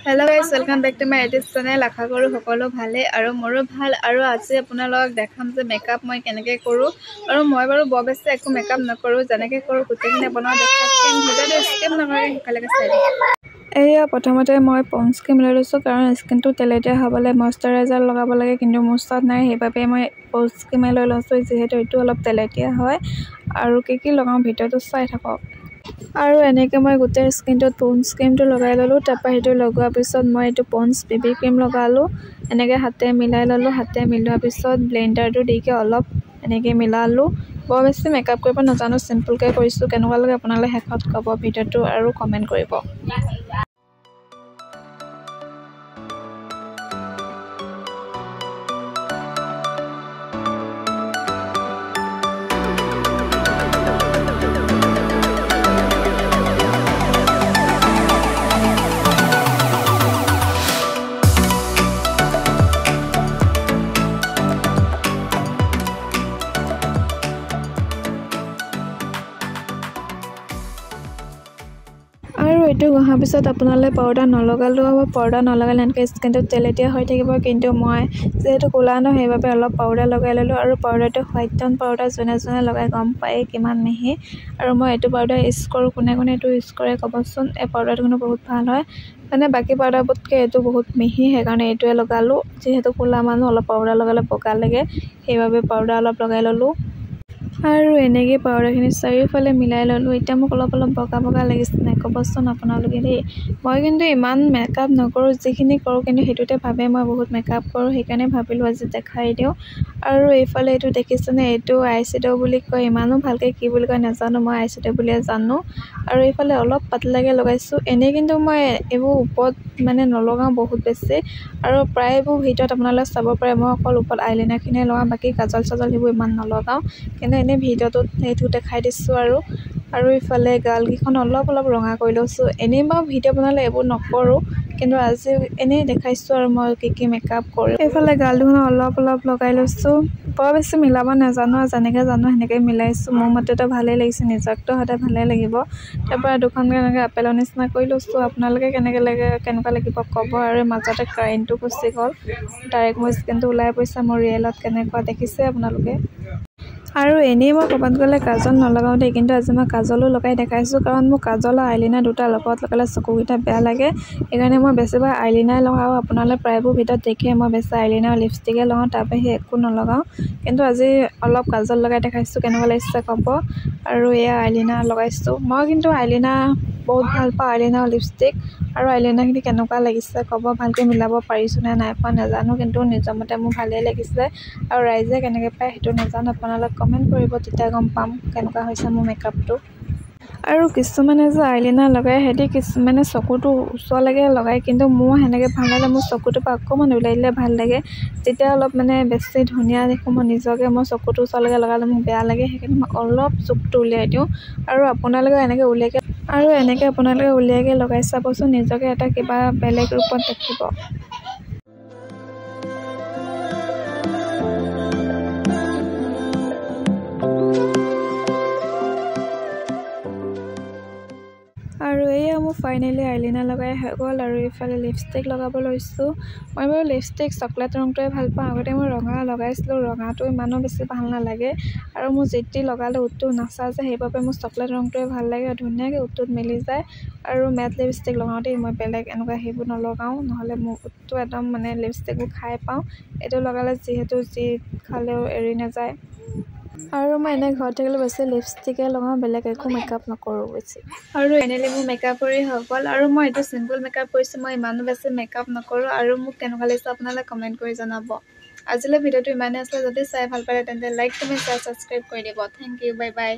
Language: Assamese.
Hello guys, welcome back to my YouTube channel. आशा करूँ সকলো ভালে আৰু মোৰো ভাল। আৰু আজি আপোনালোকক দেখাম যে মেকআপ মই কেনেকৈ কৰোঁ। আৰু মই বাৰু বৰ বেছি একো মেকআপ নকৰোঁ, যেনেকৈ কৰোঁ গোটেইখিনি বনাওঁ দেখাম। ভিডিঅ'টো স্কিপ নকৰাকৈ শেষলৈকে চাই দিম। এয়া প্ৰথমতে মই পন্স ক্ৰীম লৈ লৈছোঁ, কাৰণ স্কিনটো তেলেতীয়া হ'বলৈ মইশ্চাৰাইজাৰ লগাব লাগে, কিন্তু মোৰ ওচৰত নাই। সেইবাবে মই পন্স ক্ৰীমে লৈ লৈছোঁ, যিহেতু এইটো অলপ তেলেতীয়া হয়। আৰু কি লগাওঁ ভিডিঅ'টো চাই থাকক। আৰু এনেকৈ মই গোটেই স্কিনটোত পন্স ক্ৰীমটো লগাই ল'লোঁ। তাৰপৰা সেইটো লগোৱাৰ পিছত মই এইটো পন্স বেবী ক্ৰীম লগালোঁ। এনেকৈ হাতে মিলাই ল'লোঁ। হাতে মিলোৱাৰ পিছত ব্লেণ্ডাৰটো দিকৈ অলপ এনেকৈ মিলালোঁ। বৰ বেছি মেকআপ কৰিব নাজানো, চিম্পুলকৈ কৰিছোঁ। কেনেকুৱা লাগে আপোনালোকে শেষত ক'ব ভিডিঅ'টো আৰু কমেণ্ট কৰিব। আৰু এইটো ঘঁহাৰ পিছত আপোনালোকে পাউডাৰ নলগালেও হ'ব। পাউডাৰ নলগালে এনেকৈ স্কিনটো তেলেতীয়া হৈ থাকিব, কিন্তু মই যিহেতু ক'লা ন, সেইবাবে অলপ পাউডাৰ লগাই ল'লোঁ। আৰু পাউডাৰটো হোৱাইট টন পাউডাৰ, যোনে লগাই গম পায় কিমান মিহি। আৰু মই এইটো পাউডাৰ ইউজ কৰোঁ। কোনে এইটো ইউজ কৰে ক'বচোন। এই পাউডাৰটো কিন্তু বহুত ভাল হয়, মানে বাকী পাউডাৰবোৰতকৈ এইটো বহুত মিহি, সেইকাৰণে এইটোৱে লগালোঁ। যিহেতু ক'লা মানুহ, অলপ পাউডাৰ লগালে বগা লাগে, সেইবাবে পাউডাৰ অলপ লগাই ল'লোঁ। আৰু এনেকৈ পাউডাৰখিনি চাৰিওফালে মিলাই ল'লোঁ। এতিয়া মোক অলপ বগা লাগিছে নাই ক'বচোন আপোনালোকে দেই। মই কিন্তু ইমান মেকআপ নকৰোঁ, যিখিনি কৰোঁ কিন্তু সেইটোতে ভাবে মই বহুত মেকআপ কৰোঁ, সেইকাৰণে ভাবিলোঁ আজি দেখাই দিওঁ। আৰু এইফালে এইটো দেখিছেনে, এইটো আইশ্বেডো বুলি কয়। ইমানো ভালকৈ কি বুলি কয় নাজানো, মই আইশ্বেডো বুলিয়ে জানো। আৰু এইফালে অলপ পাতলাকৈ লগাইছোঁ। এনেই কিন্তু মই এইবোৰ ওপৰত মানে নলগাওঁ বহুত বেছি। আৰু প্ৰায়বোৰ ভিডিঅ'ত আপোনালোকে চাব পাৰে মই অকল ওপৰত আইলাইনাৰখিনিয়ে লগাওঁ, বাকী কাজল সেইবোৰ ইমান নলগাওঁ। কিন্তু এনেই ভিডিঅ'টোত সেইটো দেখাই দিছোঁ। আৰু ইফালে গালকেইখন অলপ ৰঙা কৰি লৈছোঁ। এনেই বাৰু ভিডিঅ' বনালে এইবোৰ নকৰোঁ, কিন্তু আজি এনেই দেখাইছোঁ আৰু মই কি মেকআপ কৰোঁ। এইফালে গাল দুখন অলপ লগাই লৈছোঁ। বৰ বেছি মিলাব নাজানো, আৰু যেনেকৈ জানো সেনেকৈ মিলাইছোঁ। মোৰ মতেতো ভালেই লাগিছে, নিজকতো সদায় ভালেই লাগিব। তাৰপৰা দুখনকৈ এনেকৈ আপেলৰ নিচিনা কৰি লৈছোঁ। আপোনালোকে কেনেকুৱা লাগিব ক'ব। আৰু মাজতে কাৰেণ্টটো গুচি গ'ল, ডাইৰেক্ট মোৰ স্কিনটো ওলাই পৰিছে। মোৰ ৰিয়েলত কেনেকুৱা দেখিছে আপোনালোকে। আৰু এনেই মই ক'ৰবাত গ'লে কাজল নলগাওঁ দেই, কিন্তু আজি মই কাজলো লগাই দেখাইছোঁ। কাৰণ মোৰ কাজল আৰু আইলাইনাৰ দুটা লগত লগালে চকুকেইটা বেয়া লাগে, সেইকাৰণে মই বেছিভাগ আইলাইনাৰ লগাওঁ। আপোনালোকে প্ৰায়বোৰ ভিডিঅ'ত দেখে মই বেছি আইলাইনাৰ আৰু লিপষ্টিকে লগাওঁ, তাৰ বাহিৰে একো নলগাওঁ। কিন্তু আজি অলপ কাজল লগাই দেখাইছোঁ, কেনেকুৱা লাগিছে ক'ব। আৰু এয়া আইলাইনাৰ লগাইছোঁ। মই কিন্তু আইলাইনাৰ বহুত ভাল পাওঁ, আইলাইনাৰ আৰু লিপষ্টিক। আৰু আইলাইনাৰখিনি কেনেকুৱা লাগিছে ক'ব। ভালকৈ মিলাব পাৰিছোঁ নে নাই পৰা নাজানো, কিন্তু নিজৰ মতে মোৰ ভালেই লাগিছে। আৰু ৰাইজে কেনেকৈ পায় সেইটো নাজানো, আপোনালোকে কমেণ্ট কৰিব, তেতিয়া গম পাম কেনেকুৱা হৈছে মোৰ মেকআপটো। আৰু কিছুমানে যে আইলাইনাৰ লগাই, সিহঁতি কিছুমানে চকুটো ওচৰলৈকে লগায়, কিন্তু মোৰ সেনেকৈ ভাল নালাগে। মোৰ চকুটোৰ পৰা অকণমান ওলাই দিলে ভাল লাগে, তেতিয়া অলপ বেছি ধুনীয়া দেখোঁ মই নিজকে। মই চকুটো ওচৰলৈকে লগালে মোক বেয়া লাগে, সেইকাৰণে মই অলপ চকুটো উলিয়াই দিওঁ। আৰু আপোনালোকে এনেকৈ উলিয়াই লগাই চাবচোন, নিজকে এটা কিবা বেলেগ ৰূপত দেখিব। আৰু এয়া মোৰ ফাইনেলি আইলাইনাৰ লগাই হৈ গ'ল। আৰু এইফালে লিপষ্টিক লগাব লৈছোঁ। মই বাৰু লিপষ্টিক চকলেট ৰংটোৱে ভাল পাওঁ। আগতে মই ৰঙা লগাইছিলোঁ, ৰঙাটো ইমানো বেছি ভাল নালাগে। আৰু মোৰ যেতি লগালে উঠটো নাচাযে, সেইবাবে মোৰ চকলেট ৰংটোৱে ভাল লাগে, আৰু ধুনীয়াকৈ উঠটোত মিলি যায়। আৰু মেট লিপষ্টিক লগাওঁ দেই, মই বেলেগ এনেকুৱা সেইবোৰ নলগাওঁ, নহ'লে মোৰ উঠটো একদম লিপষ্টিকবোৰ খাই পাওঁ। এইটো লগালে যিহেতু যি খালেও এৰি নাযায়। আৰু মই এনেই ঘৰত থাকিলে বেছি লিপষ্টিকে লগাওঁ, বেলেগ একো মেকআপ নকৰোঁ বেছি। আৰু এনেই মোৰ মেকআপ কৰি হৈ গ'ল। আৰু মই এইটো চিম্পুল মেকআপ কৰিছোঁ, মই ইমানো বেছি মেকআপ নকৰোঁ। আৰু মোক কেনেকুৱা লাগিছে আপোনালোকে কমেণ্ট কৰি জনাব। আজিলৈ ভিডিঅ'টো ইমানেই আছিলে। যদি চাই ভাল পালে তেন্তে লাইক, কমেণ্ট, শ্বেয়াৰ, ছাবস্ক্ৰাইব কৰি দিব। Thank you, bye by.